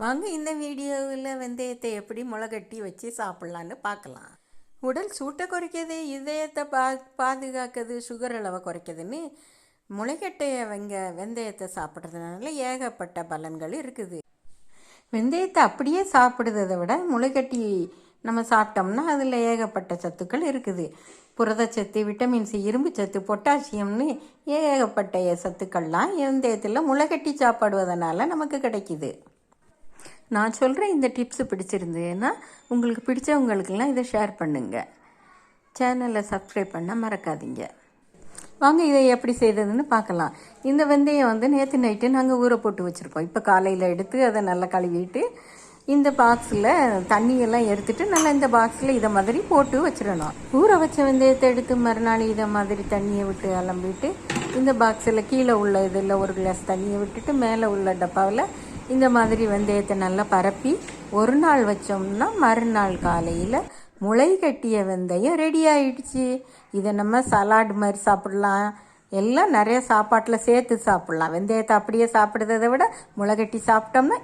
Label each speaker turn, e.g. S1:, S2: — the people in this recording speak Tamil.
S1: வாங்க இந்த வீடியோவில் வெந்தயத்தை எப்படி முளைகட்டி வச்சு சாப்பிட்லான்னு பார்க்கலாம். உடல் சூட்டை குறைக்கிறது, இதயத்தை பாதுகாக்கிறது, சுகர் அளவை குறைக்கிறதுன்னு முளைகட்டைய வெந்தயத்தை சாப்பிட்றதுனால ஏகப்பட்ட பலன்கள் இருக்குது. வெந்தயத்தை அப்படியே சாப்பிடுறதை விட முளைகட்டி நம்ம சாப்பிட்டோம்னா அதில் ஏகப்பட்ட சத்துக்கள் இருக்குது. புரதச்சத்து, விட்டமின் சி, இரும்பு சத்து, பொட்டாசியம்னு ஏகப்பட்ட சத்துக்கள்லாம் வெந்தயத்தில் முளைகட்டி சாப்பிடுவதனால நமக்கு கிடைக்கிது. நான் சொல்கிற இந்த டிப்ஸு பிடிச்சிருந்ததுன்னா உங்களுக்கு பிடிச்சவங்களுக்கெல்லாம் இதை ஷேர் பண்ணுங்கள். சேனலை சப்ஸ்கிரைப் பண்ண மறக்காதீங்க. வாங்க இதை எப்படி செய்கிறதுன்னு பார்க்கலாம். இந்த வெந்தயம் நேற்று நைட்டு நாங்கள் ஊற போட்டு வச்சுருக்கோம். இப்போ காலையில் எடுத்து அதை நல்லா கழுவிட்டு இந்த பாக்ஸில் தண்ணியெல்லாம் எடுத்துகிட்டு நல்லா இந்த பாக்ஸில் இதை மாதிரி போட்டு வச்சிடணும். ஊற வச்ச வெந்தயத்தை எடுத்து மறுநாள் இதை மாதிரி தண்ணியை விட்டு அலம்பிட்டு இந்த பாக்ஸில் கீழே உள்ள இதில் ஒரு கிளாஸ் தண்ணியை விட்டுட்டு மேலே உள்ள டப்பாவில் இந்த மாதிரி வெந்தயத்தை நல்லா பரப்பி ஒரு நாள் வச்சோம்னா மறுநாள் காலையில் முளை கட்டிய வெந்தயம் ரெடி ஆகிடுச்சு. இதை நம்ம சலாட் மாதிரி சாப்பிட்லாம், எல்லாம் நிறைய சாப்பாட்டில் சேர்த்து சாப்பிட்லாம். வெந்தயத்தை அப்படியே சாப்பிட்றதை விட முளை கட்டி சாப்பிட்டோம்னா